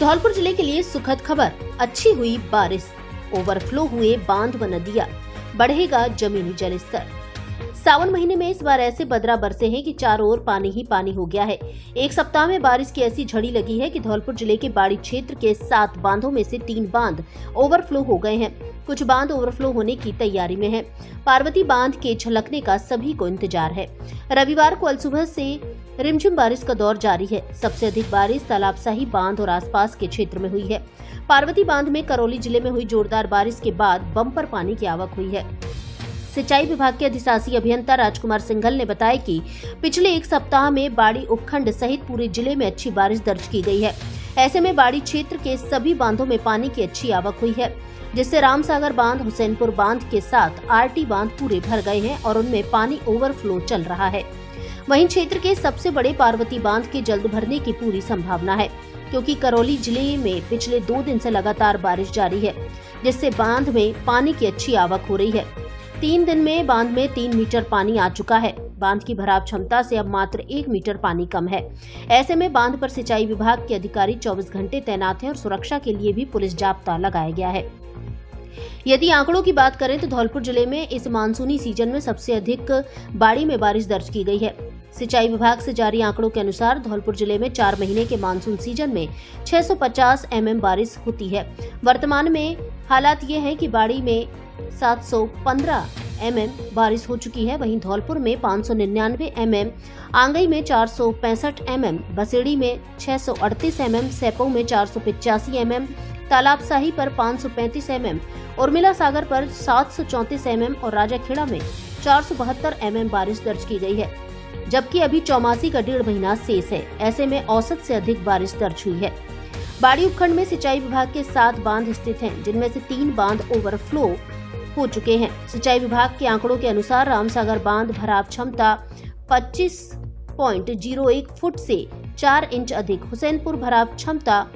धौलपुर जिले के लिए सुखद खबर, अच्छी हुई बारिश, ओवरफ्लो हुए बांध व नदियां, बढ़ेगा जमीनी जलस्तर। सावन महीने में इस बार ऐसे बदरा बरसे हैं कि चारों ओर पानी ही पानी हो गया है। एक सप्ताह में बारिश की ऐसी झड़ी लगी है कि धौलपुर जिले के बाड़ी क्षेत्र के 7 बांधों में से 3 बांध ओवरफ्लो हो गए हैं। कुछ बांध ओवरफ्लो होने की तैयारी में हैं। पार्वती बांध के छलकने का सभी को इंतजार है। रविवार को अलसुबह से रिमझिम बारिश का दौर जारी है। सबसे अधिक बारिश तालाबशाही बांध और आसपास के क्षेत्र में हुई है। पार्वती बांध में करौली जिले में हुई जोरदार बारिश के बाद बम्पर पानी की आवक हुई है। सिंचाई विभाग के अधिशासी अभियंता राजकुमार सिंघल ने बताया कि पिछले एक सप्ताह में बाड़ी उपखंड सहित पूरे जिले में अच्छी बारिश दर्ज की गई है। ऐसे में बाड़ी क्षेत्र के सभी बांधों में पानी की अच्छी आवक हुई है, जिससे रामसागर बांध, हुसैनपुर बांध के साथ आरटी बांध पूरे भर गए हैं और उनमें पानी ओवरफ्लो चल रहा है। वहीं क्षेत्र के सबसे बड़े पार्वती बांध के जल्द भरने की पूरी संभावना है, क्योंकि करौली जिले में पिछले 2 दिन से लगातार बारिश जारी है, जिससे बांध में पानी की अच्छी आवक हो रही है। 3 दिन में बांध में 3 मीटर पानी आ चुका है। बांध की भराव क्षमता से अब मात्र 1 मीटर पानी कम है। ऐसे में बांध पर सिंचाई विभाग के अधिकारी 24 घंटे तैनात हैं और सुरक्षा के लिए भी पुलिस जाब्ता लगाया गया है। यदि आंकड़ों की बात करें तो धौलपुर जिले में इस मानसूनी सीजन में सबसे अधिक बाड़ी में बारिश दर्ज की गई है। सिंचाई विभाग से जारी आंकड़ों के अनुसार धौलपुर जिले में 4 महीने के मानसून सीजन में 650 mm बारिश होती है। वर्तमान में हालात ये है कि बाड़ी में 715 mm बारिश हो चुकी है। वहीं धौलपुर में 599 mm, आंगई में 465 mm, बसेड़ी में 638 mm, सैपऊ में 485 mm, तालाबशाही पर 535 mm, उर्मिला सागर पर 734 mm और राजाखेड़ा में 472 mm बारिश दर्ज की गई है, जबकि अभी चौमासी का 1.5 महीना शेष है। ऐसे में औसत से अधिक बारिश दर्ज हुई है। बाड़ी उपखंड में सिंचाई विभाग के 7 बांध स्थित हैं, जिनमें से 3 बांध ओवरफ्लो हो चुके हैं। सिंचाई विभाग के आंकड़ों के अनुसार रामसागर बांध भराव क्षमता 25.01 फुट से 4 इंच अधिक, हुसैनपुर भराव क्षमता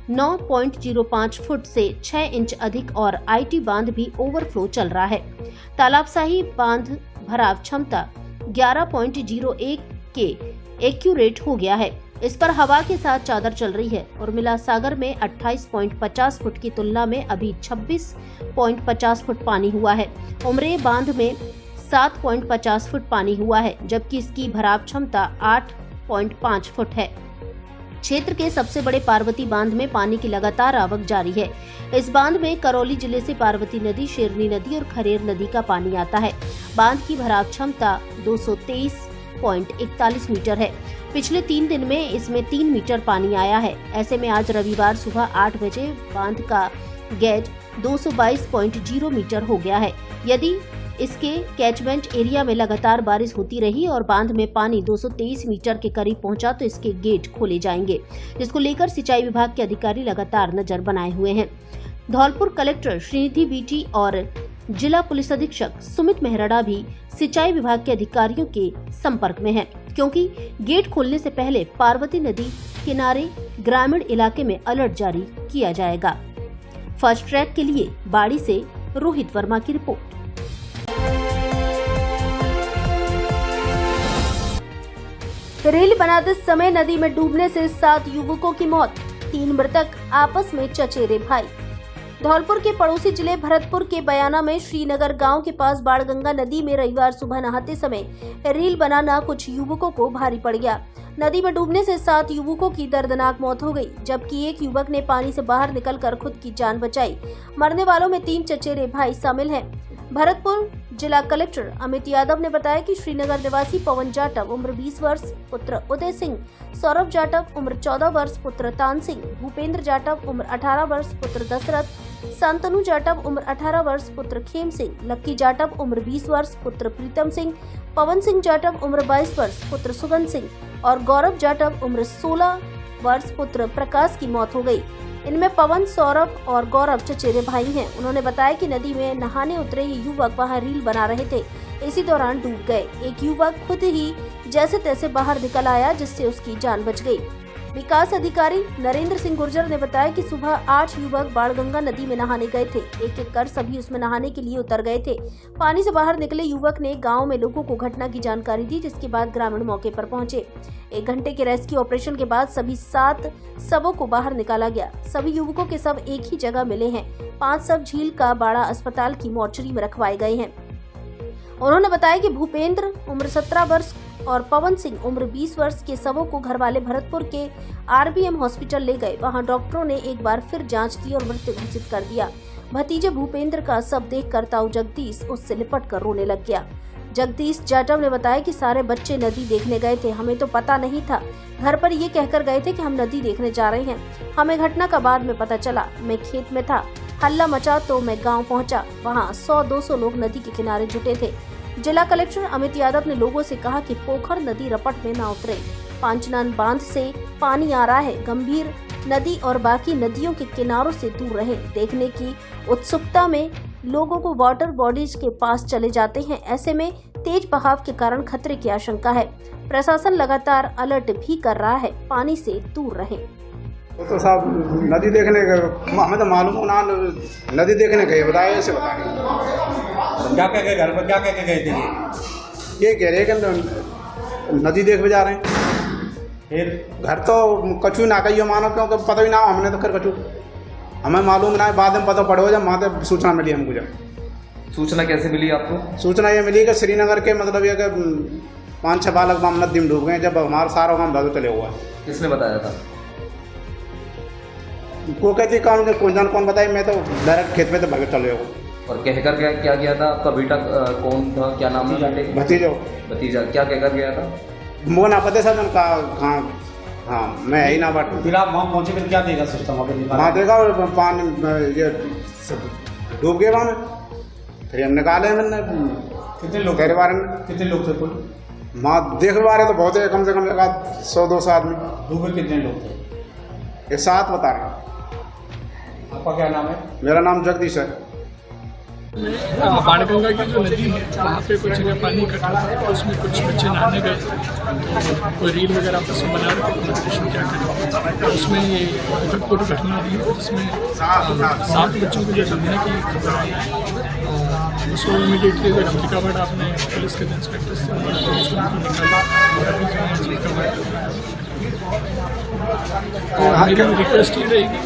9.05 फुट से 6 इंच अधिक और आईटी बांध भी ओवरफ्लो चल रहा है। तालाबशाही बांध भराव क्षमता 11.01 के एक्यूरेट हो गया है। इस पर हवा के साथ चादर चल रही है। उर्मिला सागर में 28.50 फुट की तुलना में अभी 26.50 फुट पानी हुआ है। उमरे बांध में 7.50 फुट पानी हुआ है, जबकि इसकी भराव क्षमता 8.5 फुट है। क्षेत्र के सबसे बड़े पार्वती बांध में पानी की लगातार आवक जारी है। इस बांध में करौली जिले से पार्वती नदी, शेरनी नदी और खरेर नदी का पानी आता है। बांध की भराव क्षमता 223.41 मीटर है। पिछले 3 दिन में इसमें 3 मीटर पानी आया है। ऐसे में आज रविवार सुबह 8 बजे बांध का गेज 222.0 मीटर हो गया है। यदि इसके कैचमेंट एरिया में लगातार बारिश होती रही और बांध में पानी 223 मीटर के करीब पहुंचा तो इसके गेट खोले जाएंगे, जिसको लेकर सिंचाई विभाग के अधिकारी लगातार नजर बनाए हुए हैं। धौलपुर कलेक्टर श्रीनिधि बीटी और जिला पुलिस अधीक्षक सुमित मेहराड़ा भी सिंचाई विभाग के अधिकारियों के संपर्क में हैं, क्योंकि गेट खोलने से पहले पार्वती नदी किनारे ग्रामीण इलाके में अलर्ट जारी किया जाएगा। फास्ट ट्रैक के लिए बाड़ी से रोहित वर्मा की रिपोर्ट। रेल बनाते समय नदी में डूबने से 7 युवकों की मौत, 3 मृतक आपस में चचेरे भाई। धौलपुर के पड़ोसी जिले भरतपुर के बयाना में श्रीनगर गांव के पास बाणगंगा नदी में रविवार सुबह नहाते समय रील बनाना कुछ युवकों को भारी पड़ गया। नदी में डूबने से 7 युवकों की दर्दनाक मौत हो गई, जबकि एक युवक ने पानी से बाहर निकलकर खुद की जान बचाई। मरने वालों में 3 चचेरे भाई शामिल हैं। भरतपुर जिला कलेक्टर अमित यादव ने बताया कि श्रीनगर निवासी पवन जाटव उम्र 20 वर्ष पुत्र उदय सिंह, सौरभ जाटव उम्र 14 वर्ष पुत्र तान सिंह, भूपेंद्र जाटव उम्र 18 वर्ष पुत्र दशरथ, शांतनु जाटव उम्र 18 वर्ष पुत्र खेम सिंह, लक्की जाटव उम्र 20 वर्ष पुत्र प्रीतम सिंह, पवन सिंह जाटव उम्र 22 वर्ष पुत्र सुगंध सिंह और गौरव जाटव उम्र 16 वर्ष पुत्र प्रकाश की मौत हो गई। इनमें पवन, सौरभ और गौरव चचेरे भाई हैं। उन्होंने बताया कि नदी में नहाने उतरे ही युवक वहां रील बना रहे थे, इसी दौरान डूब गए। एक युवक खुद ही जैसे तैसे बाहर निकल आया, जिससे उसकी जान बच गई। विकास अधिकारी नरेंद्र सिंह गुर्जर ने बताया कि सुबह 8 युवक बाणगंगा नदी में नहाने गए थे। एक एक कर सभी उसमें नहाने के लिए उतर गए थे। पानी से बाहर निकले युवक ने गांव में लोगों को घटना की जानकारी दी, जिसके बाद ग्रामीण मौके पर पहुंचे। 1 घंटे के रेस्क्यू ऑपरेशन के बाद सभी 7 शवों को बाहर निकाला गया। सभी युवकों के शव एक ही जगह मिले हैं। 5 शव झील का बाड़ा अस्पताल की मोर्चरी में रखवाए गए हैं। उन्होंने बताया कि भूपेंद्र उम्र 17 वर्ष और पवन सिंह उम्र 20 वर्ष के शवों को घरवाले भरतपुर के RBM हॉस्पिटल ले गए। वहां डॉक्टरों ने एक बार फिर जांच की और मृत घोषित कर दिया। भतीजे भूपेंद्र का शव देखकर ताऊ जगदीश उससे लिपट कर रोने लग गया। जगदीश जाटव ने बताया कि सारे बच्चे नदी देखने गए थे, हमें तो पता नहीं था। घर पर ये कहकर गए थे कि हम नदी देखने जा रहे हैं। हमें घटना का बाद में पता चला। मैं खेत में था, हल्ला मचा तो मैं गांव पहुंचा। वहां 100-200 लोग नदी के किनारे जुटे थे। जिला कलेक्टर अमित यादव ने लोगों से कहा कि पोखर नदी रपट में न उतरे। पांचनान बांध से पानी आ रहा है। गंभीर नदी और बाकी नदियों के किनारों से दूर रहें। देखने की उत्सुकता में लोगों को वाटर बॉडीज के पास चले जाते हैं। ऐसे में तेज बहाव के कारण खतरे की आशंका है। प्रशासन लगातार अलर्ट भी कर रहा है। पानी से दूर रहें। तो साहब नदी देखने गए, हमें तो मालूम हो ना नदी देखने गए, बताए ऐसे बताए क्या कह के घर पर क्या कह के गए थे? ये कह रहे कि नदी देख जा रहे हैं। फिर घर तो कछु ना कहिए मानो, क्योंकि पता ही ना हो हमने तो कर कछु हमें मालूम ना है। बाद में पता पड़ो जब वहाँ से सूचना मिली हमको। जब सूचना कैसे मिली आपको? सूचना ये मिली कि श्रीनगर के मतलब ये कि 5-6 बालक गाँव नदी में डूब गए। जब हमारा सारा गाँव भाग चले हुआ। किसने बताया था? को कहती कौन बताई, मैं तो डायरेक्ट खेत में तो भाग चले हुआ। और कहकर क्या गया था? आपका बेटा कौन था, क्या नाम है बेटे? भतीजा क्या कहकर गया था? वो ना पता सर उनका कहाँ। हाँ मैं ही ना बट फिर आप वहाँ पहुँचे फिर क्या देगा सिस्टम? वहाँ देखा और पानी ये डूब गए वहाँ में। फिर हम निकाले मैंने। कितने लोग गहरे बारे में? कितने लोग थे कुल? वहाँ देख बारे तो बहुत है, कम से कम 100-200 आदमी। डूबे कितने लोग थे? ये 7 बता रहे हैं। आपका क्या नाम है? मेरा नाम जगदीश है। बाणगंगा की जो नदी है वहाँ पे कुछ जगह पानी इकट्ठा था, तो उसमें कुछ बच्चे नहाने गए थे। तो कोई रील वगैरह आपस में बना रहे थे, कम्युनिकेशन क्या करें। तो उसमें ये दुखद घटना हुई है जिसमें 7 बच्चों को जो डूबने की खबर आई है। उसको इमीडिएटली अफ्रीकाबाद आपने पुलिस के इंस्पेक्टर से मेरी रिक्वेस्ट ये रहेगी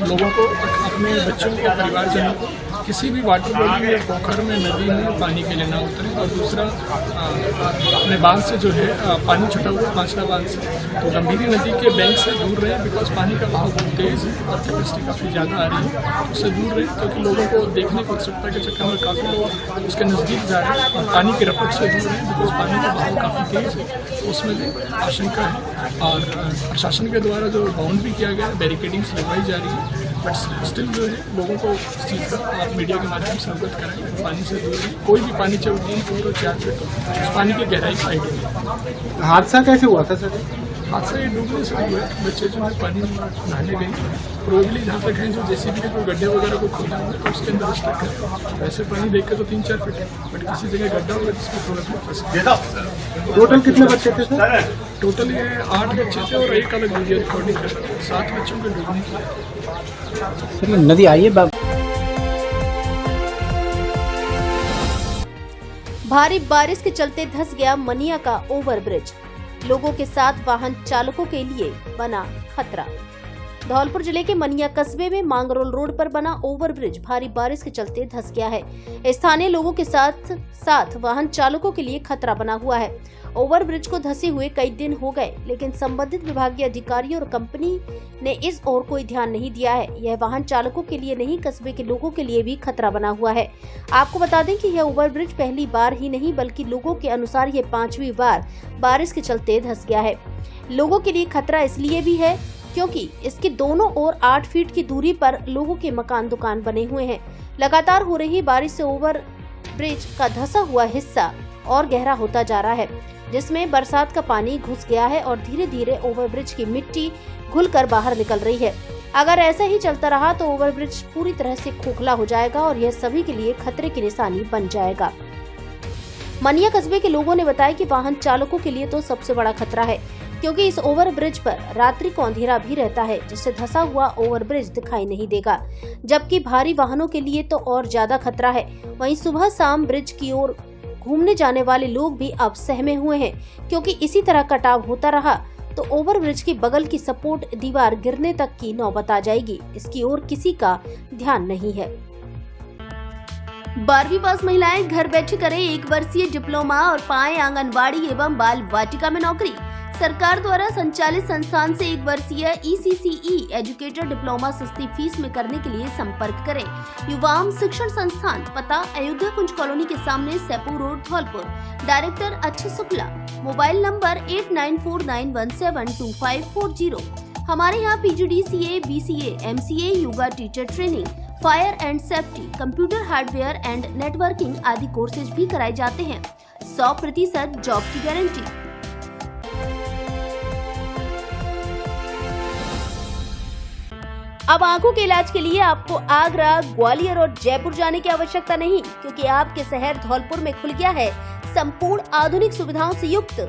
लोगों को अपने बच्चों को, परिवारजनों को किसी भी वाटर बॉडी या पोखर में, नदी में पानी के लिए ना उतरें। और दूसरा अपने बांध से जो है पानी छुटा हुआ पांचना बांध से, तो गंभीरी नदी के बैंक से दूर रहें, बिकॉज पानी का बहाव बहुत तेज़ है और कैपेसिटी काफ़ी ज़्यादा आ रही है। तो उससे दूर रहें, क्योंकि लोगों को देखने की उत्सुकता के चक्कर में काफ़ी लोग उसके नज़दीक जा रहे हैं। और पानी की रपट से दूर रहें, बिकॉज पानी का बहाव काफ़ी तेज़ है, तो उसमें भी आशंका है। और प्रशासन के द्वारा जो बाउंड भी किया गया है, बैरिकेडिंग्स लगवाई जा रही है, बट स्टिल जो है लोगों को इस चीज़ का आप मीडिया के माध्यम से अवगत कराएं। पानी से दूर रहें। कोई भी पानी चाहे 3 फुट और 4 फुट हो, उस पानी की गहराई का आइडिया है। हादसा कैसे हुआ था सर? हादसा ये डूबने से हुआ है। बच्चे जो है पानी में नहाने गए, प्रोबेबली जहाँ तक है जो JCB के कोई गड्ढे वगैरह को खोला हुआ है, उसके अंदर स्टक है। वैसे पानी देख के तो 3-4 फुट है, बट किसी जगह गड्ढा होगा जिसमें प्रोबेबली फंस गया। टोटल कितने बच्चे थे सर? टोटल ये 8 बच्चे थे और एक अलग वीडियो रिकॉर्डिंग कर रहे थे। 7 बच्चों के डूबने की नदी आई है। भारी बारिश के चलते धंस गया मनिया का ओवरब्रिज। लोगों के साथ वाहन चालकों के लिए बना खतरा। धौलपुर जिले के मनिया कस्बे में मांगरोल रोड पर बना ओवरब्रिज भारी बारिश के चलते धंस गया है। स्थानीय लोगों के साथ साथ वाहन चालकों के लिए खतरा बना हुआ है। ओवरब्रिज को धंसे हुए कई दिन हो गए, लेकिन संबंधित विभागीय अधिकारियों और कंपनी ने इस ओर कोई ध्यान नहीं दिया है। यह वाहन चालकों के लिए नहीं, कस्बे के लोगों के लिए भी खतरा बना हुआ है। आपको बता दें कि यह ओवरब्रिज पहली बार ही नहीं, बल्कि लोगों के अनुसार यह 5वीं बार बारिश के चलते धंस गया है। लोगों के लिए खतरा इसलिए भी है क्योंकि इसके दोनों ओर 8 फीट की दूरी पर लोगों के मकान दुकान बने हुए हैं। लगातार हो रही बारिश से ओवर ब्रिज का धंसा हुआ हिस्सा और गहरा होता जा रहा है, जिसमें बरसात का पानी घुस गया है और धीरे धीरे ओवरब्रिज की मिट्टी घुलकर बाहर निकल रही है। अगर ऐसा ही चलता रहा तो ओवरब्रिज पूरी तरह से खोखला हो जाएगा और यह सभी के लिए खतरे की निशानी बन जाएगा। मनिया कस्बे के लोगों ने बताया कि वाहन चालकों के लिए तो सबसे बड़ा खतरा है। क्योंकि इस ओवरब्रिज पर रात्रि को अंधेरा भी रहता है, जिससे धंसा हुआ ओवरब्रिज दिखाई नहीं देगा, जबकि भारी वाहनों के लिए तो और ज्यादा खतरा है। वहीं सुबह शाम ब्रिज की ओर घूमने जाने वाले लोग भी अब सहमे हुए हैं, क्योंकि इसी तरह कटाव होता रहा तो ओवरब्रिज की बगल की सपोर्ट दीवार गिरने तक की नौबत आ जाएगी। इसकी ओर किसी का ध्यान नहीं है। 12वीं पास महिलाएं घर बैठे करें 1 वर्षीय डिप्लोमा और पाएं आंगनबाड़ी एवं बाल वाटिका में नौकरी। सरकार द्वारा संचालित संस्थान से 1 वर्षीय ECCE एजुकेटर डिप्लोमा सस्ती फीस में करने के लिए संपर्क करें। युवाम शिक्षण संस्थान, पता अयोध्या कुंज कॉलोनी के सामने, सेपुर रोड, धौलपुर। डायरेक्टर अच्छी शुक्ला। Mobile number 8949172540। हमारे यहाँ PGDCA, BCA, MCA, yoga teacher training, fire and safety, computer hardware and networking आदि कोर्सेज भी कराए जाते हैं। 100% जॉब की गारंटी। अब आंखों के इलाज के लिए आपको आगरा, ग्वालियर और जयपुर जाने की आवश्यकता नहीं, क्योंकि आपके शहर धौलपुर में खुल गया है संपूर्ण आधुनिक सुविधाओं से युक्त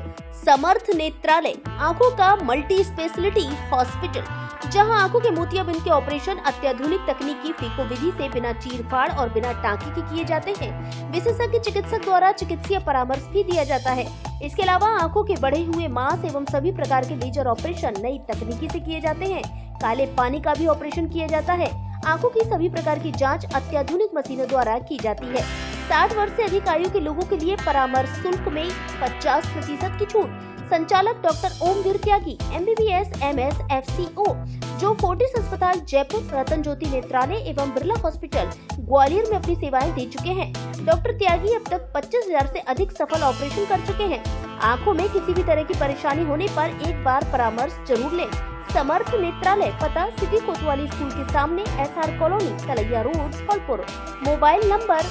समर्थ नेत्रालय, आंखों का मल्टी स्पेशलिटी हॉस्पिटल, जहां आंखों के मोतियाबिंद के ऑपरेशन अत्याधुनिक तकनीकी फीको विधि से बिना चीरफाड़ और बिना टांके के किए जाते हैं। विशेषज्ञ चिकित्सक द्वारा चिकित्सीय परामर्श भी दिया जाता है। इसके अलावा आंखों के बढ़े हुए मांस एवं सभी प्रकार के लेजर ऑपरेशन नई तकनीकी से किए जाते हैं। काले पानी का भी ऑपरेशन किया जाता है। आंखों की सभी प्रकार की जांच अत्याधुनिक मशीनों द्वारा की जाती है। 60 वर्ष से अधिक आयु के लोगों के लिए परामर्श शुल्क में 50% की छूट। संचालक डॉक्टर ओमवीर त्यागी, MBBS, MS, FCO, जो फोर्टिस अस्पताल जयपुर, रतन ज्योति नेत्रालय एवं बिरला हॉस्पिटल ग्वालियर में अपनी सेवाएं दे चुके हैं। डॉक्टर त्यागी अब तक 25,000 से अधिक सफल ऑपरेशन कर चुके हैं। आंखों में किसी भी तरह की परेशानी होने पर एक बार परामर्श जरूर लें। समर्थ नेत्रालय, पता सिटी कोतवाली स्कूल के सामने, SR colony, Talaiya road, Dholpur. Mobile number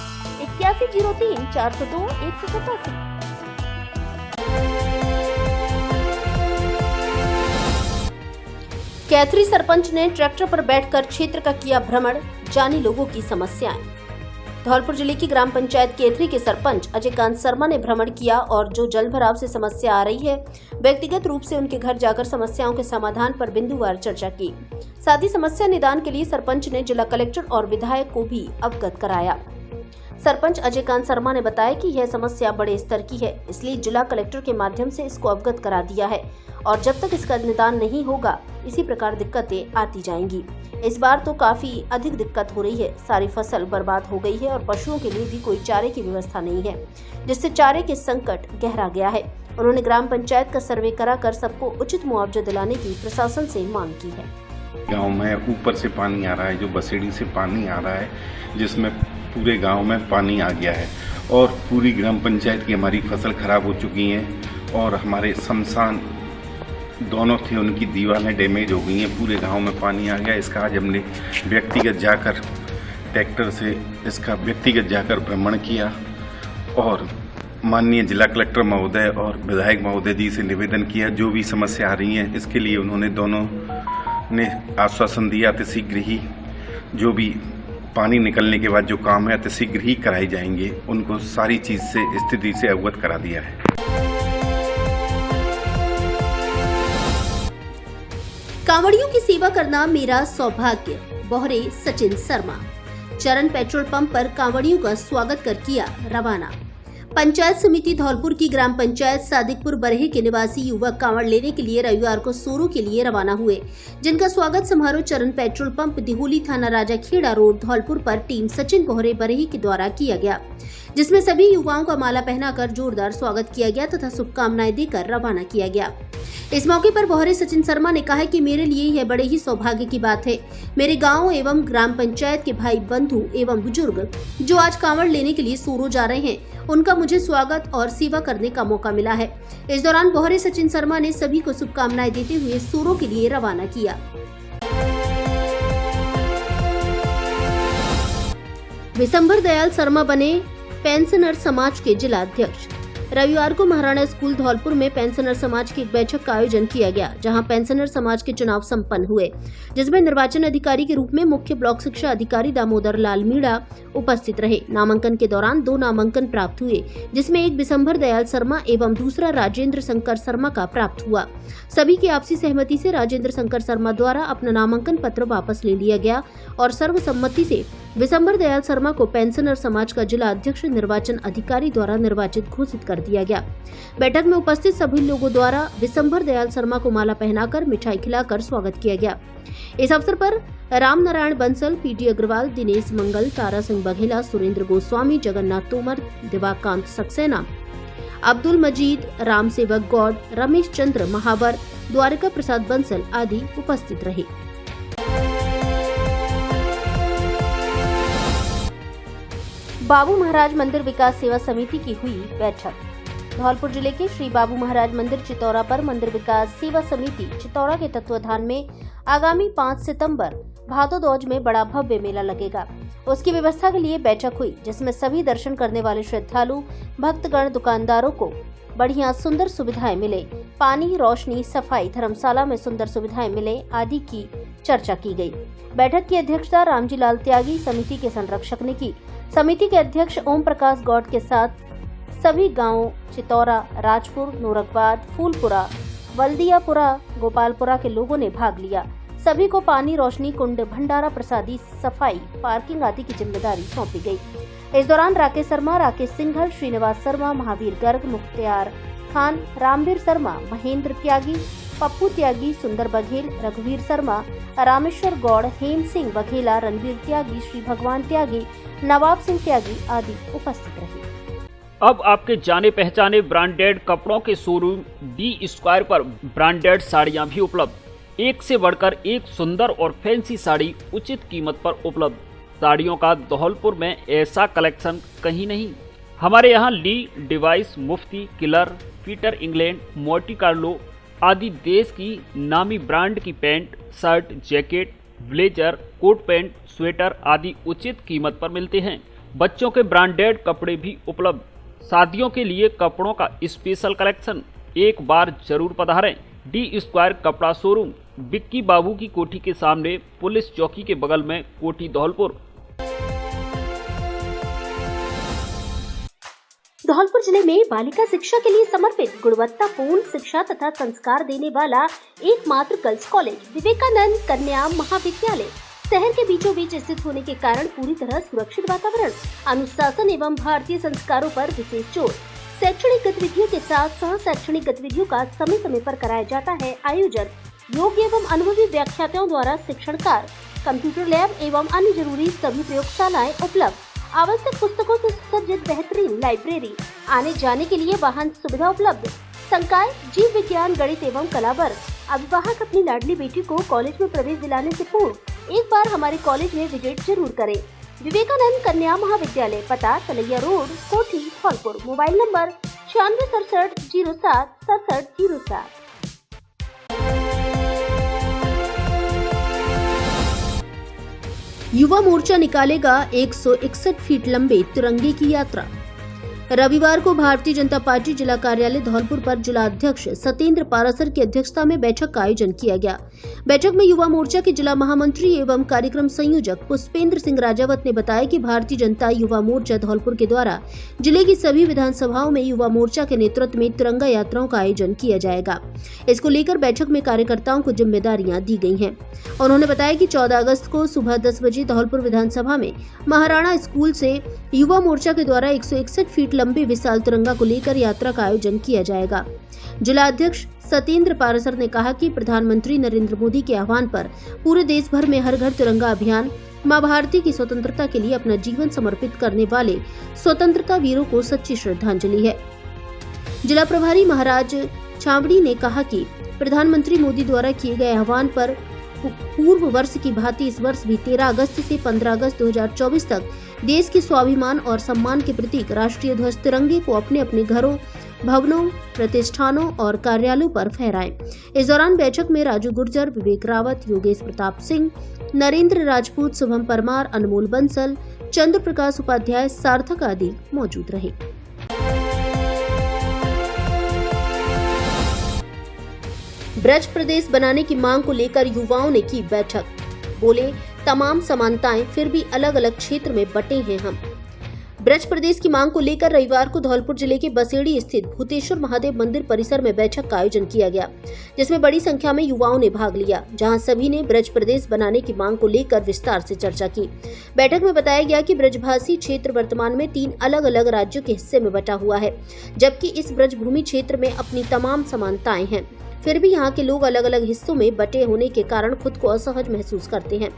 8103-402-187। Kaithari sarpanch ने ट्रैक्टर पर बैठकर क्षेत्र का किया भ्रमण, जानी लोगों की समस्याएं। धौलपुर जिले की ग्राम पंचायत कैथरी के सरपंच अजय कांत शर्मा ने भ्रमण किया और जो जल भराव से समस्या आ रही है, व्यक्तिगत रूप से उनके घर जाकर समस्याओं के समाधान पर बिंदुवार चर्चा की। साथ ही समस्या निदान के लिए सरपंच ने जिला कलेक्टर और विधायक को भी अवगत कराया। सरपंच अजय कांत शर्मा ने बताया कि यह समस्या बड़े स्तर की है, इसलिए जिला कलेक्टर के माध्यम से इसको अवगत करा दिया है और जब तक इसका निदान नहीं होगा इसी प्रकार दिक्कतें आती जाएंगी। इस बार तो काफी अधिक दिक्कत हो रही है, सारी फसल बर्बाद हो गई है और पशुओं के लिए भी कोई चारे की व्यवस्था नहीं है, जिससे चारे के संकट गहरा गया है। उन्होंने ग्राम पंचायत का सर्वे कराकर सबको उचित मुआवजा दिलाने की प्रशासन से मांग की है। गाँव में ऊपर से पानी आ रहा है, जो बसेड़ी से पानी आ रहा है, जिसमें पूरे गांव में पानी आ गया है और पूरी ग्राम पंचायत की हमारी फसल खराब हो चुकी हैं और हमारे शमशान दोनों थे, उनकी दीवारें डैमेज हो गई हैं। पूरे गांव में पानी आ गया। इसका आज हमने व्यक्तिगत जाकर ट्रैक्टर से इसका व्यक्तिगत जाकर भ्रमण किया और माननीय जिला कलेक्टर महोदय और विधायक महोदय जी से निवेदन किया, जो भी समस्या आ रही है इसके लिए उन्होंने दोनों ने आश्वासन दिया अतिशीघ्र ही जो भी पानी निकलने के बाद जो काम है अतिशीघ्र ही कराए जाएंगे। उनको सारी चीज से स्थिति से अवगत करा दिया है। कांवड़ियों की सेवा करना मेरा सौभाग्य, बोहरे सचिन शर्मा। चरण पेट्रोल पंप पर कांवड़ियों का स्वागत कर किया रवाना। पंचायत समिति धौलपुर की ग्राम पंचायत सादिकपुर बरहे के निवासी युवक कांवड़ लेने के लिए रविवार को सोरो के लिए रवाना हुए, जिनका स्वागत समारोह चरण पेट्रोल पंप दिहोली थाना राजाखेड़ा रोड धौलपुर पर टीम सचिन बोहरे बरहे के द्वारा किया गया, जिसमें सभी युवाओं का माला पहनाकर जोरदार स्वागत किया गया तथा शुभकामनाएं देकर रवाना किया गया। इस मौके पर बोहरे सचिन शर्मा ने कहा कि मेरे लिए यह बड़े ही सौभाग्य की बात है। मेरे गांव एवं ग्राम पंचायत के भाई बंधु एवं बुजुर्ग जो आज कांवड़ लेने के लिए सोरो जा रहे हैं, उनका मुझे स्वागत और सेवा करने का मौका मिला है। इस दौरान बोहरे सचिन शर्मा ने सभी को शुभकामनाएं देते हुए सोरो के लिए रवाना किया। विशंबर दयाल शर्मा बने पेंशनर समाज के जिला अध्यक्ष। रविवार को महाराणा स्कूल धौलपुर में पेंशनर समाज की एक बैठक का आयोजन किया गया, जहां पेंशनर समाज के चुनाव संपन्न हुए, जिसमें निर्वाचन अधिकारी के रूप में मुख्य ब्लॉक शिक्षा अधिकारी दामोदर लाल मीणा उपस्थित रहे। नामांकन के दौरान 2 नामांकन प्राप्त हुए, जिसमें एक बिशंभर दयाल शर्मा एवं दूसरा राजेंद्र शंकर शर्मा का प्राप्त हुआ। सभी की आपसी सहमति से राजेंद्र शंकर शर्मा द्वारा अपना नामांकन पत्र वापस ले लिया गया और सर्वसम्मति से बिशंभर दयाल शर्मा को पेंशनर समाज का जिला अध्यक्ष निर्वाचन अधिकारी द्वारा निर्वाचित घोषित कर दिया गया। बैठक में उपस्थित सभी लोगों द्वारा बिशंभर दयाल शर्मा को माला पहनाकर मिठाई खिलाकर स्वागत किया गया। इस अवसर पर राम नारायण बंसल, पीटी अग्रवाल, दिनेश मंगल, तारा सिंह बघेला, सुरेंद्र गोस्वामी, जगन्नाथ तोमर, दिवाकांत सक्सेना, अब्दुल मजीद, राम सेवक गौड़, रमेश चंद्र महावर, द्वारिका प्रसाद बंसल आदि उपस्थित रहे। बाबू महाराज मंदिर विकास सेवा समिति की हुई बैठक। धौलपुर जिले के श्री बाबू महाराज मंदिर चितौरा पर मंदिर विकास सेवा समिति चितौरा के तत्वाधान में आगामी 5 सितंबर भादो दौज में बड़ा भव्य मेला लगेगा। उसकी व्यवस्था के लिए बैठक हुई, जिसमें सभी दर्शन करने वाले श्रद्धालु भक्तगण, दुकानदारों को बढ़िया सुंदर सुविधाएं मिले, पानी, रोशनी, सफाई, धर्मशाला में सुंदर सुविधाएं मिले आदि की चर्चा की गई। बैठक की अध्यक्षता रामजी लाल त्यागी, समिति के संरक्षक ने की। समिति के अध्यक्ष ओम प्रकाश गौड़ के साथ सभी गांवों चितौरा, राजपुर, नूरकबाद, फूलपुरा, वल्दियापुरा, गोपालपुरा के लोगों ने भाग लिया। सभी को पानी, रोशनी, कुंड, भंडारा, प्रसादी, सफाई, पार्किंग आदि की जिम्मेदारी सौंपी गई। इस दौरान राकेश शर्मा, राकेश सिंघल, श्रीनिवास शर्मा, महावीर गर्ग, मुख्तियार खान, रामवीर शर्मा, महेंद्र त्यागी, पप्पू त्यागी, सुंदर बघेल, रघुवीर शर्मा, रामेश्वर गौड़, हेम सिंह बघेला, रणवीर त्यागी, श्री भगवान त्यागी, नवाब सिंह त्यागी आदि उपस्थित रहे। अब आपके जाने पहचाने ब्रांडेड कपड़ों के शोरूम डी स्क्वायर पर ब्रांडेड साड़ियां भी उपलब्ध। एक से बढ़कर एक सुंदर और फैंसी साड़ी उचित कीमत पर उपलब्ध। साड़ियों का धौलपुर में ऐसा कलेक्शन कहीं नहीं। हमारे यहाँ ली, डिवाइस, Mufti, Killer, Peter England, Monte Carlo आदि देश की नामी ब्रांड की pant, shirt, jacket, blazer, coat pant, sweater आदि उचित कीमत पर मिलते हैं। बच्चों के ब्रांडेड कपड़े भी उपलब्ध। शादियों के लिए कपड़ों का स्पेशल कलेक्शन। एक बार जरूर पधारें। डी स्क्वायर कपड़ा शोरूम, बिक्की बाबू की कोठी के सामने, पुलिस चौकी के बगल में, कोठी धौलपुर। धौलपुर जिले में बालिका शिक्षा के लिए समर्पित गुणवत्तापूर्ण शिक्षा तथा संस्कार देने वाला एकमात्र गर्ल्स कॉलेज विवेकानंद कन्या महाविद्यालय शहर के बीचों बीच स्थित होने के कारण पूरी तरह सुरक्षित वातावरण, अनुशासन एवं भारतीय संस्कारों पर विशेष जोर। शैक्षणिक गतिविधियों के साथ सह शैक्षणिक गतिविधियों का समय समय पर कराया जाता है आयोजन। योग्य एवं अनुभवी व्याख्याताओं द्वारा शिक्षण कार्य, कंप्यूटर लैब एवं अन्य जरूरी सभी प्रयोगशालाएं उपलब्ध। आवश्यक पुस्तकों से सज्जित बेहतरीन लाइब्रेरी, आने जाने के लिए वाहन सुविधा उपलब्ध। संकाय, जीव विज्ञान, गणित एवं कला वर्ग। अभिभावक अपनी लाडली बेटी को कॉलेज में प्रवेश दिलाने से पूर्व एक बार हमारे कॉलेज में विजिट जरूर करें। विवेकानंद कन्या महाविद्यालय, पता तलैया रोड, कोठी, धौलपुर। Mobile number 9667076707। युवा मोर्चा निकालेगा 161 फीट लंबे तिरंगे की यात्रा। रविवार को भारतीय जनता पार्टी जिला कार्यालय धौलपुर पर जिला अध्यक्ष सतेंद्र पारासर की अध्यक्षता में बैठक का आयोजन किया गया। बैठक में युवा मोर्चा के जिला महामंत्री एवं कार्यक्रम संयोजक पुष्पेंद्र सिंह राजावत ने बताया कि भारतीय जनता युवा मोर्चा धौलपुर के द्वारा जिले की सभी विधानसभाओं में युवा मोर्चा के नेतृत्व में तिरंगा यात्राओं का आयोजन किया जाएगा। इसको लेकर बैठक में कार्यकर्ताओं को जिम्मेदारियां दी गई हैं। उन्होंने बताया कि 14 अगस्त को सुबह 10 बजे धौलपुर विधानसभा में महाराणा स्कूल से युवा मोर्चा के द्वारा 161 फीट लंबे विशाल तिरंगा को लेकर यात्रा का आयोजन किया जाएगा। जिला अध्यक्ष सतेंद्र पारासर ने कहा कि प्रधानमंत्री नरेंद्र मोदी के आह्वान पर पूरे देश भर में हर घर तिरंगा अभियान मां भारती की स्वतंत्रता के लिए अपना जीवन समर्पित करने वाले स्वतंत्रता वीरों को सच्ची श्रद्धांजलि है। जिला प्रभारी महाराज छावड़ी ने कहा कि प्रधानमंत्री मोदी द्वारा किए गए आह्वान पर पूर्व वर्ष की भांति इस वर्ष भी 13 अगस्त से 15 अगस्त 2024 तक देश के स्वाभिमान और सम्मान के प्रतीक राष्ट्रीय ध्वज तिरंगे को अपने अपने घरों, भवनों, प्रतिष्ठानों और कार्यालयों पर फहराएं। इस दौरान बैठक में राजू गुर्जर, विवेक रावत, योगेश प्रताप सिंह, नरेंद्र राजपूत, शुभम परमार, अनमोल बंसल, चंद्र प्रकाश उपाध्याय, सार्थक आदि मौजूद रहे। ब्रज प्रदेश बनाने की मांग को लेकर युवाओं ने की बैठक। बोले, तमाम समानताएं फिर भी अलग अलग क्षेत्र में बटे हैं हम। ब्रज प्रदेश की मांग को लेकर रविवार को धौलपुर जिले के बसेड़ी स्थित भूतेश्वर महादेव मंदिर परिसर में बैठक का आयोजन किया गया, जिसमें बड़ी संख्या में युवाओं ने भाग लिया, जहां सभी ने ब्रज प्रदेश बनाने की मांग को लेकर विस्तार से चर्चा की। बैठक में बताया गया कि ब्रजभाषी क्षेत्र वर्तमान में 3 अलग अलग राज्यों के हिस्से में बटा हुआ है, जबकि इस ब्रजभूमि क्षेत्र में अपनी तमाम समानताएं हैं। फिर भी यहाँ के लोग अलग अलग हिस्सों में बटे होने के कारण खुद को असहज महसूस करते हैं।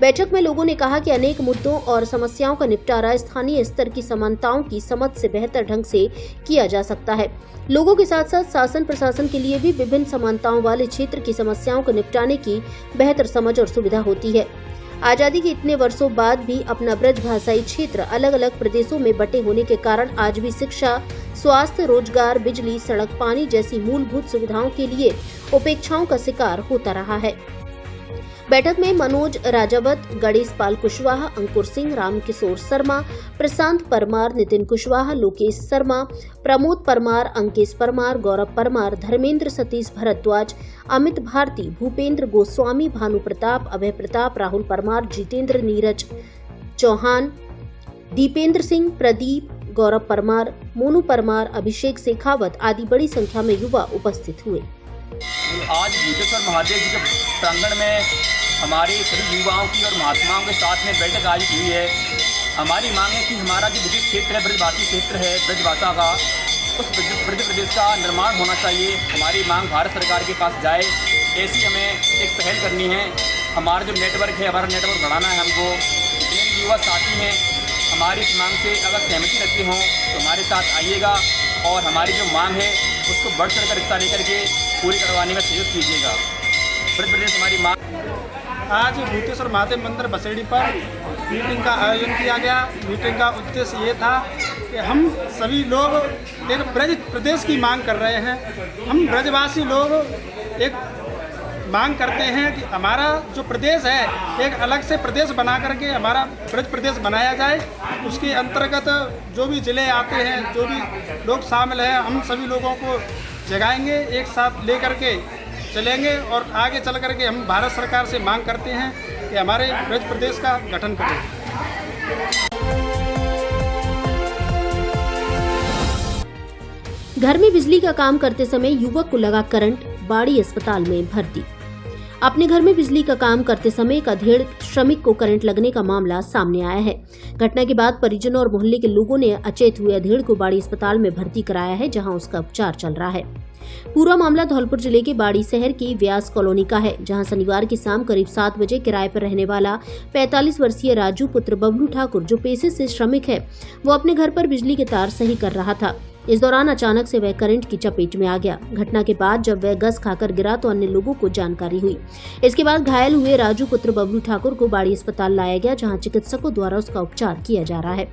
बैठक में लोगों ने कहा कि अनेक मुद्दों और समस्याओं का निपटारा स्थानीय स्तर की समानताओं की समझ से बेहतर ढंग से किया जा सकता है। लोगों के साथ साथ शासन प्रशासन के लिए भी विभिन्न समानताओं वाले क्षेत्र की समस्याओं को निपटाने की बेहतर समझ और सुविधा होती है। आजादी के इतने वर्षों बाद भी अपना ब्रजभाषाई क्षेत्र अलग अलग प्रदेशों में बटे होने के कारण आज भी शिक्षा, स्वास्थ्य, रोजगार, बिजली, सड़क, पानी जैसी मूलभूत सुविधाओं के लिए उपेक्षाओं का शिकार होता रहा है। बैठक में मनोज राजावत, गणेश पाल कुशवाहा, अंकुर सिंह, रामकिशोर शर्मा, प्रशांत परमार, नितिन कुशवाहा, लोकेश शर्मा, प्रमोद परमार, अंकेश परमार, गौरव परमार, धर्मेंद्र, सतीश भारद्वाज, अमित भारती, भूपेंद्र गोस्वामी, भानु प्रताप, अभय प्रताप, राहुल परमार, जितेंद्र, नीरज चौहान, दीपेंद्र सिंह, प्रदीप, गौरव परमार, मोनू परमार, अभिषेक शेखावत आदि बड़ी संख्या में युवा उपस्थित हुए। आज भूतेश्वर महादेव जी के प्रांगण में हमारे सभी युवाओं की और महात्माओं के साथ में बैठक आयोजित हुई है। हमारी मांग है कि हमारा जो ब्रज क्षेत्र है, ब्रजभाषी क्षेत्र है, ब्रजभाषा का, उस ब्रज प्रदेश का निर्माण होना चाहिए। हमारी मांग भारत सरकार के पास जाए, ऐसी हमें एक पहल करनी है। हमारा जो नेटवर्क है, हमारा नेटवर्क बढ़ाना है हमको। जितने भी युवा साथी हैं हमारी इस मांग से अगर सहमति रखते हों तो हमारे साथ आइएगा और हमारी जो मांग है उसको बढ़ चढ़ कर हिस्सा लेकर के पूरी करवाने का सहयोग कीजिएगा। ब्रज प्रदेश हमारी मांग। आज भूतेश्वर महादेव मंदिर बसेड़ी पर मीटिंग का आयोजन किया गया। मीटिंग का उद्देश्य ये था कि हम सभी लोग एक ब्रज प्रदेश की मांग कर रहे हैं। हम ब्रजवासी लोग एक मांग करते हैं कि हमारा जो प्रदेश है एक अलग से प्रदेश बना करके हमारा ब्रज प्रदेश बनाया जाए। उसके अंतर्गत जो भी ज़िले आते हैं, जो भी लोग शामिल हैं, हम सभी लोगों को जगाएंगे, एक साथ ले करके चलेंगे और आगे चल करके हम भारत सरकार से मांग करते हैं कि हमारे ब्रज प्रदेश का गठन करें। घर में बिजली का काम करते समय युवक को लगा करंट, बाड़ी अस्पताल में भर्ती। अपने घर में बिजली का काम करते समय एक अधेड़ श्रमिक को करंट लगने का मामला सामने आया है। घटना के बाद परिजनों और मोहल्ले के लोगों ने अचेत हुए अधेड़ को बाड़ी अस्पताल में भर्ती कराया है, जहां उसका उपचार चल रहा है। पूरा मामला धौलपुर जिले के बाड़ी शहर की व्यास कॉलोनी का है, जहां शनिवार की शाम करीब 7 बजे किराए पर रहने वाला 45 वर्षीय राजू पुत्र बबलू ठाकुर, जो पेशे से श्रमिक है, वो अपने घर पर बिजली के तार सही कर रहा था। इस दौरान अचानक से वह करंट की चपेट में आ गया। घटना के बाद जब वह गस खाकर गिरा तो अन्य लोगों को जानकारी हुई। इसके बाद घायल हुए राजू पुत्र बबलू ठाकुर को बाड़ी अस्पताल लाया गया, जहां चिकित्सकों द्वारा उसका उपचार किया जा रहा है।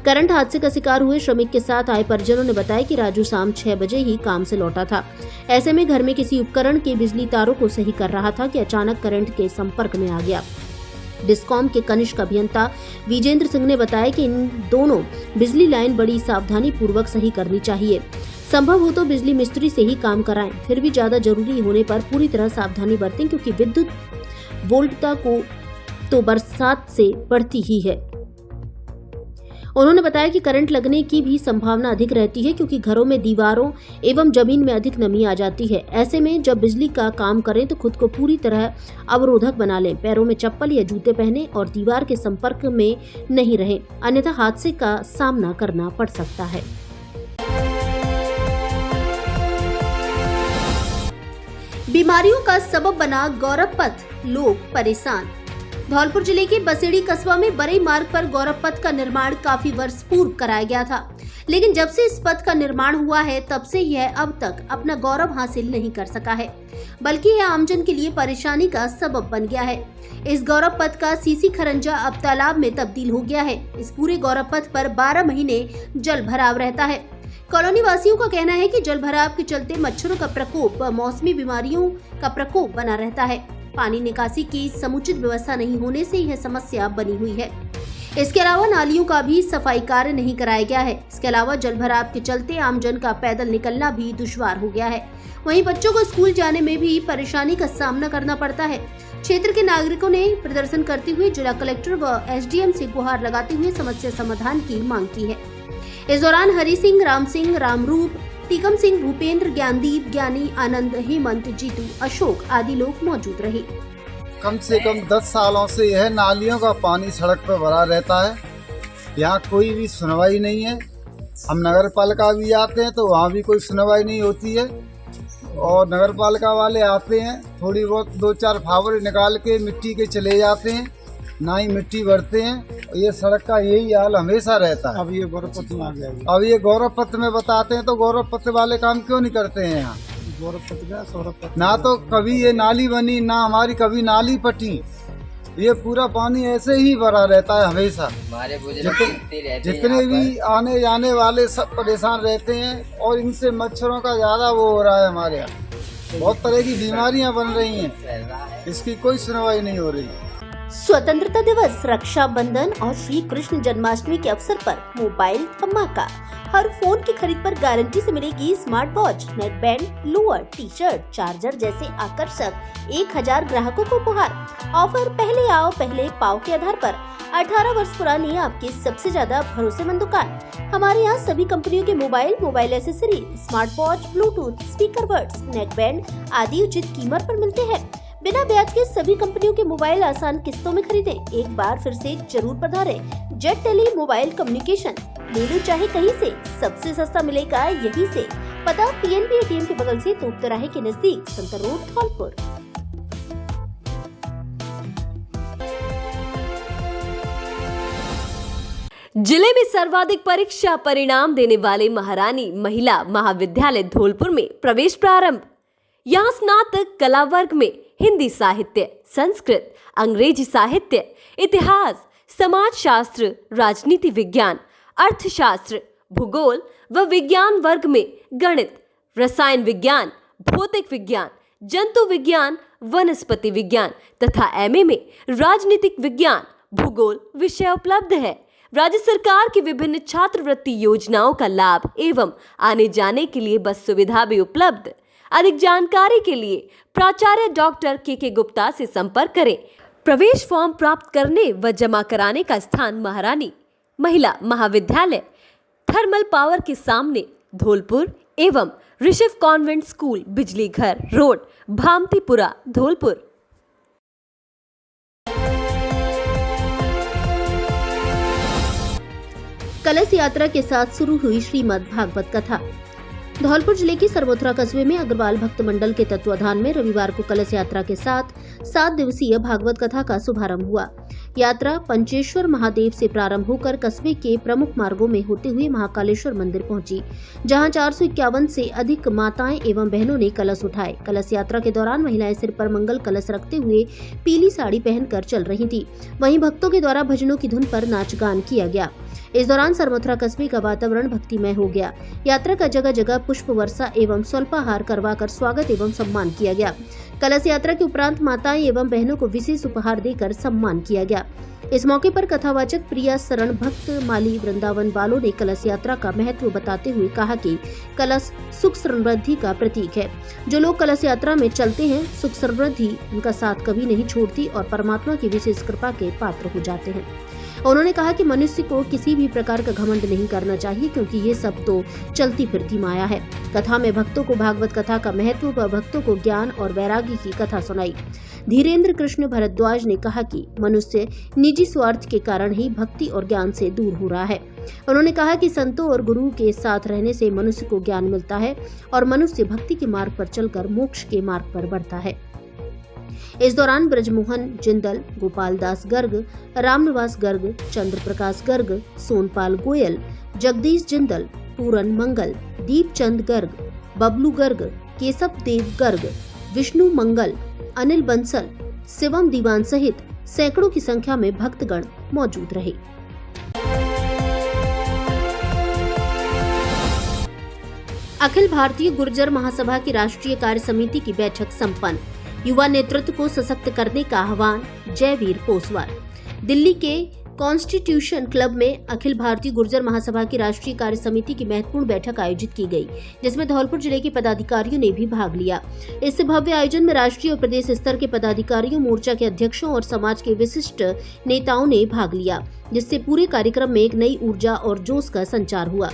करंट हादसे का शिकार हुए श्रमिक के साथ आए परिजनों ने बताया कि राजू शाम 6 बजे ही काम से लौटा था। ऐसे में घर में किसी उपकरण के बिजली तारों को सही कर रहा था कि अचानक करंट के संपर्क में आ गया। डिस्कॉम के कनिष्ठ अभियंता विजेंद्र सिंह ने बताया कि इन दोनों बिजली लाइन बड़ी सावधानी पूर्वक सही करनी चाहिए। संभव हो तो बिजली मिस्त्री से ही काम कराएं। फिर भी ज्यादा जरूरी होने पर पूरी तरह सावधानी बरतें, क्योंकि विद्युत वोल्टता को तो बरसात से बढ़ती ही है। उन्होंने बताया कि करंट लगने की भी संभावना अधिक रहती है, क्योंकि घरों में दीवारों एवं जमीन में अधिक नमी आ जाती है। ऐसे में जब बिजली का काम करें तो खुद को पूरी तरह अवरोधक बना लें, पैरों में चप्पल या जूते पहने और दीवार के संपर्क में नहीं रहें, अन्यथा हादसे का सामना करना पड़ सकता है। बीमारियों का सबब बना गौरव पथ, लोग परेशान। धौलपुर जिले के बसेड़ी कस्बा में बरई मार्ग पर गौरव पथ का निर्माण काफी वर्ष पूर्व कराया गया था, लेकिन जब से इस पथ का निर्माण हुआ है तब से यह अब तक अपना गौरव हासिल नहीं कर सका है, बल्कि यह आमजन के लिए परेशानी का सबब बन गया है। इस गौरव पथ का सीसी खरंजा अब तालाब में तब्दील हो गया है। इस पूरे गौरव पथ पर 12 महीने जल भराव रहता है। कॉलोनी वासियों का कहना है कि जल भराव के चलते मच्छरों का प्रकोप व मौसमी बीमारियों का प्रकोप बना रहता है। पानी निकासी की समुचित व्यवस्था नहीं होने से यह समस्या बनी हुई है। इसके अलावा नालियों का भी सफाई कार्य नहीं कराया गया है। इसके अलावा जल भराव के चलते आमजन का पैदल निकलना भी दुश्वार हो गया है। वहीं बच्चों को स्कूल जाने में भी परेशानी का सामना करना पड़ता है। क्षेत्र के नागरिकों ने प्रदर्शन करते हुए जिला कलेक्टर व एसडीएम से गुहार लगाते हुए समस्या समाधान की मांग की है। इस दौरान हरि सिंह, राम सिंह, रामरूप, टीकम सिंह, भूपेंद्र, ज्ञानदीप, ज्ञानी, आनंद, हेमंत, जीतू, अशोक आदि लोग मौजूद रहे। कम से कम 10 सालों से यह नालियों का पानी सड़क पर भरा रहता है। यहाँ कोई भी सुनवाई नहीं है। हम नगर पालिका भी आते हैं तो वहाँ भी कोई सुनवाई नहीं होती है और नगर पालिका वाले आते हैं, थोड़ी बहुत 2-4 फावड़े निकाल के मिट्टी के चले जाते हैं, ना ही मिट्टी भरते हैं। ये सड़क का यही हाल हमेशा रहता है। अब ये गौरव पत्र में आ गया। अब ये गौरव पत्र में बताते हैं तो गौरव पत्र वाले काम क्यों नहीं करते हैं यहाँ? गौरव पत्र, सौरभ पत्र, ना तो कभी ये नाली बनी, ना हमारी कभी नाली पटी। ये पूरा पानी ऐसे ही भरा रहता है हमेशा। जितने भी आने जाने वाले सब परेशान रहते हैं और इनसे मच्छरों का ज्यादा वो हो रहा है। हमारे यहाँ बहुत तरह की बीमारियां बन रही हैं, इसकी कोई सुनवाई नहीं हो रही। स्वतंत्रता दिवस, रक्षाबंधन और श्री कृष्ण जन्माष्टमी के अवसर पर मोबाइल धमाका। हर फोन की खरीद पर गारंटी से मिलेगी smart watch, neck band, lower, T shirt, charger जैसे आकर्षक 1000 ग्राहकों को उपहार। ऑफर पहले आओ पहले पाओ के आधार पर 18 वर्ष पुरानी आपकी सबसे ज्यादा भरोसेमंद दुकान। हमारे यहाँ सभी कंपनियों के mobile accessory, smart watch, Bluetooth, speaker buds, neck band आदि उचित कीमत पर मिलते हैं। बिना ब्याज के सभी कंपनियों के मोबाइल आसान किस्तों में खरीदें। एक बार फिर से जरूर पधारें। जेट टेली मोबाइल कम्युनिकेशन, ले लो चाहे कहीं से, सबसे सस्ता मिलेगा यहीं से। पता पीएनबी एटीएम के बगल से तोप तिराहे के नजदीक, संतर रोड, धौलपुर। जिले में सर्वाधिक परीक्षा परिणाम देने वाले महारानी महिला महाविद्यालय धौलपुर में प्रवेश प्रारंभ। यहाँ स्नातक कला वर्ग में हिंदी साहित्य, संस्कृत, अंग्रेजी साहित्य, इतिहास, समाज शास्त्र, राजनीति विज्ञान, अर्थशास्त्र, भूगोल व विज्ञान वर्ग में गणित, रसायन विज्ञान, भौतिक विज्ञान, जंतु विज्ञान, वनस्पति विज्ञान तथा एमए में राजनीतिक विज्ञान, भूगोल विषय उपलब्ध है। राज्य सरकार की विभिन्न छात्रवृत्ति योजनाओं का लाभ एवं आने जाने के लिए बस सुविधा भी उपलब्ध। अधिक जानकारी के लिए प्राचार्य डॉक्टर के गुप्ता से संपर्क करें। प्रवेश फॉर्म प्राप्त करने व जमा कराने का स्थान महारानी महिला महाविद्यालय, थर्मल पावर के सामने धौलपुर एवं ऋषभ कॉन्वेंट स्कूल, बिजली घर रोड, भामतीपुरा, धौलपुर। कलश यात्रा के साथ शुरू हुई श्रीमद् भागवत कथा। धौलपुर जिले के सरमोथरा कस्बे में अग्रवाल भक्त मंडल के तत्वाधान में रविवार को कलश यात्रा के साथ 7 दिवसीय भागवत कथा का शुभारंभ हुआ। यात्रा पंचेश्वर महादेव से प्रारंभ होकर कस्बे के प्रमुख मार्गों में होते हुए महाकालेश्वर मंदिर पहुंची, जहां 451 से अधिक माताएं एवं बहनों ने कलश उठाए। कलश यात्रा के दौरान महिलाएं सिर पर मंगल कलश रखते हुए पीली साड़ी पहनकर चल रही थी। वहीं भक्तों के द्वारा भजनों की धुन पर नाच गान किया गया। इस दौरान सरमोथरा कस्बे का वातावरण भक्तिमय हो गया। यात्रा का जगह जगह पुष्प वर्षा एवं स्वल्पाहार करवाकर स्वागत एवं सम्मान किया गया। कलश यात्रा के उपरांत माताएं एवं बहनों को विशेष उपहार देकर सम्मान किया गया। इस मौके पर कथावाचक प्रिया शरण भक्त माली वृंदावन वालों ने कलश यात्रा का महत्व बताते हुए कहा कि कलश सुख समृद्धि का प्रतीक है। जो लोग कलश यात्रा में चलते हैं, सुख समृद्धि उनका साथ कभी नहीं छोड़ती और परमात्मा की विशेष कृपा के पात्र हो जाते हैं। उन्होंने कहा कि मनुष्य को किसी भी प्रकार का घमंड नहीं करना चाहिए, क्योंकि ये सब तो चलती फिरती माया है। कथा में भक्तों को भागवत कथा का महत्व व भक्तों को ज्ञान और वैराग्य की कथा सुनाई। धीरेन्द्र कृष्ण भारद्वाज ने कहा कि मनुष्य निजी स्वार्थ के कारण ही भक्ति और ज्ञान से दूर हो रहा है। उन्होंने कहा कि संतों और गुरु के साथ रहने से मनुष्य को ज्ञान मिलता है और मनुष्य भक्ति के मार्ग पर चलकर मोक्ष के मार्ग पर बढ़ता है। इस दौरान ब्रजमोहन जिंदल, गोपाल दास गर्ग, रामनिवास गर्ग, चंद्र प्रकाश गर्ग, सोनपाल गोयल, जगदीश जिंदल, पूरन मंगल, दीपचंद गर्ग, बबलू गर्ग, केशव देव गर्ग, विष्णु मंगल, अनिल बंसल, शिवम दीवान सहित सैकड़ों की संख्या में भक्तगण मौजूद रहे। अखिल भारतीय गुर्जर महासभा की राष्ट्रीय कार्य समिति की बैठक संपन्न। युवा नेतृत्व को सशक्त करने का आह्वान, जयवीर पोसवाल। दिल्ली के कॉन्स्टिट्यूशन क्लब में अखिल भारतीय गुर्जर महासभा की राष्ट्रीय कार्य समिति की महत्वपूर्ण बैठक आयोजित की गई, जिसमें धौलपुर जिले के पदाधिकारियों ने भी भाग लिया। इस भव्य आयोजन में राष्ट्रीय और प्रदेश स्तर के पदाधिकारियों, मोर्चा के अध्यक्षों और समाज के विशिष्ट नेताओं ने भाग लिया, जिससे पूरे कार्यक्रम में एक नई ऊर्जा और जोश का संचार हुआ।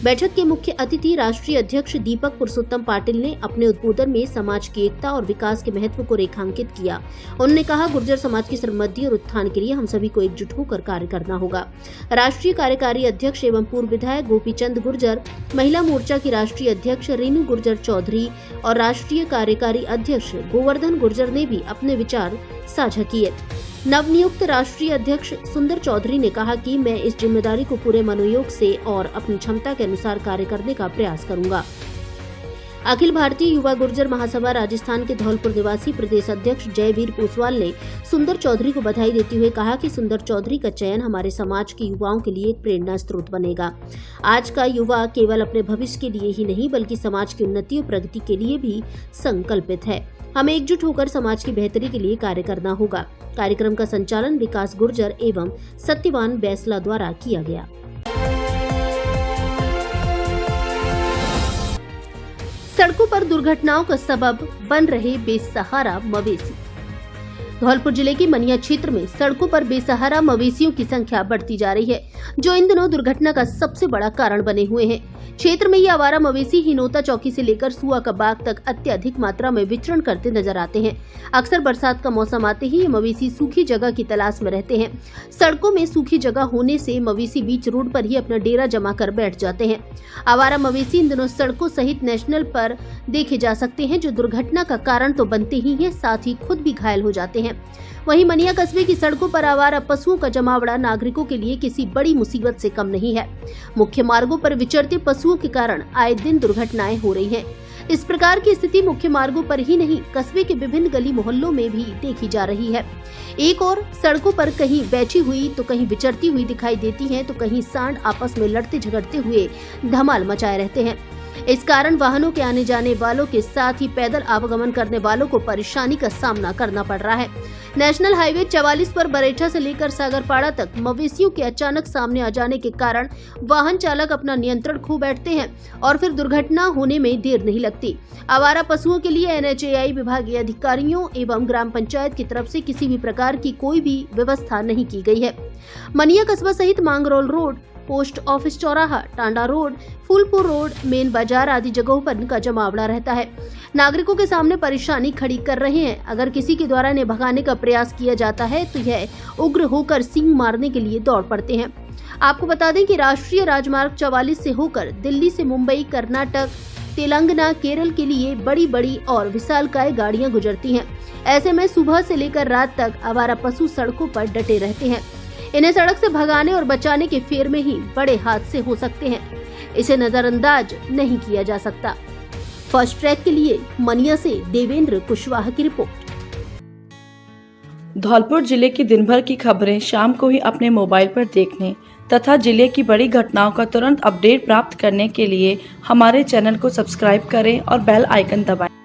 बैठक के मुख्य अतिथि राष्ट्रीय अध्यक्ष दीपक पुरुषोत्तम पाटिल ने अपने उद्बोधन में समाज की एकता और विकास के महत्व को रेखांकित किया। उन्होंने कहा, गुर्जर समाज की समृद्धि और उत्थान के लिए हम सभी को एकजुट होकर कार्य करना होगा। राष्ट्रीय कार्यकारी अध्यक्ष एवं पूर्व विधायक गोपीचंद गुर्जर, महिला मोर्चा की राष्ट्रीय अध्यक्ष रेणु गुर्जर चौधरी और राष्ट्रीय कार्यकारी अध्यक्ष गोवर्धन गुर्जर ने भी अपने विचार साझा किए। नवनियुक्त राष्ट्रीय अध्यक्ष सुंदर चौधरी ने कहा कि मैं इस जिम्मेदारी को पूरे मनोयोग से और अपनी क्षमता के अनुसार कार्य करने का प्रयास करूंगा। अखिल भारतीय युवा गुर्जर महासभा राजस्थान के धौलपुर निवासी प्रदेश अध्यक्ष जयवीर पोसवाल ने सुंदर चौधरी को बधाई देते हुए कहा कि सुंदर चौधरी का चयन हमारे समाज के युवाओं के लिए एक प्रेरणा स्रोत बनेगा। आज का युवा केवल अपने भविष्य के लिए ही नहीं बल्कि समाज की उन्नति और प्रगति के लिए भी संकल्पित है। हमें एकजुट होकर समाज की बेहतरी के लिए कार्य करना होगा। कार्यक्रम का संचालन विकास गुर्जर एवं सत्यवान बैसला द्वारा किया गया। सड़कों पर दुर्घटनाओं का सबब बन रहे बेसहारा मवेशी। धौलपुर जिले के मनिया क्षेत्र में सड़कों पर बेसहारा मवेशियों की संख्या बढ़ती जा रही है, जो इन दिनों दुर्घटना का सबसे बड़ा कारण बने हुए हैं। क्षेत्र में ये आवारा मवेशी हिनोता चौकी से लेकर सुआ का बाग तक अत्यधिक मात्रा में विचरण करते नजर आते हैं। अक्सर बरसात का मौसम आते ही ये मवेशी सूखी जगह की तलाश में रहते हैं। सड़कों में सूखी जगह होने से मवेशी बीच रोड पर ही अपना डेरा जमा कर बैठ जाते हैं। आवारा मवेशी इन दिनों सड़कों सहित नेशनल पर देखे जा सकते हैं, जो दुर्घटना का कारण तो बनते ही हैं, साथ ही खुद भी घायल हो जाते हैं। वहीं मनिया कस्बे की सड़कों पर आवारा पशुओं का जमावड़ा नागरिकों के लिए किसी बड़ी मुसीबत से कम नहीं है। मुख्य मार्गों पर विचरते पशुओं के कारण आए दिन दुर्घटनाएं हो रही हैं। इस प्रकार की स्थिति मुख्य मार्गों पर ही नहीं, कस्बे के विभिन्न गली मोहल्लों में भी देखी जा रही है। एक और सड़कों पर कहीं बैठी हुई तो कहीं विचरती हुई दिखाई देती हैं, तो कहीं सांड आपस में लड़ते झगड़ते हुए धमाल मचाए रहते हैं। इस कारण वाहनों के आने जाने वालों के साथ ही पैदल आवागमन करने वालों को परेशानी का सामना करना पड़ रहा है। नेशनल हाईवे 44 पर बरेठा से लेकर सागरपाड़ा तक मवेशियों के अचानक सामने आ जाने के कारण वाहन चालक अपना नियंत्रण खो बैठते हैं और फिर दुर्घटना होने में देर नहीं लगती। आवारा पशुओं के लिए NHAI विभागीय अधिकारियों एवं ग्राम पंचायत की तरफ से किसी भी प्रकार की कोई भी व्यवस्था नहीं की गई है। मनिया कस्बा सहित मांगरोल रोड, पोस्ट ऑफिस चौराहा, Tanda road, Phulpur road, main बाजार आदि जगहों पर इनका जमावड़ा रहता है। नागरिकों के सामने परेशानी खड़ी कर रहे हैं। अगर किसी के द्वारा इन्हें भगाने का प्रयास किया जाता है तो यह उग्र होकर सींग मारने के लिए दौड़ पड़ते हैं। आपको बता दें कि राष्ट्रीय राजमार्ग 44 से होकर दिल्ली से मुंबई, कर्नाटक, तेलंगाना, केरल के लिए बड़ी बड़ी और विशालकाय गाड़ियां गुजरती हैं। ऐसे में सुबह से लेकर रात तक आवारा पशु सड़कों पर डटे रहते हैं। इन्हें सड़क से भगाने और बचाने के फेर में ही बड़े हादसे हो सकते हैं। इसे नजरअंदाज नहीं किया जा सकता। फर्स्ट ट्रैक के लिए मनिया से देवेंद्र कुशवाहा की रिपोर्ट। धौलपुर जिले की दिन भर की खबरें शाम को ही अपने मोबाइल पर देखने तथा जिले की बड़ी घटनाओं का तुरंत अपडेट प्राप्त करने के लिए हमारे चैनल को सब्सक्राइब करें और बेल आइकन दबाएं।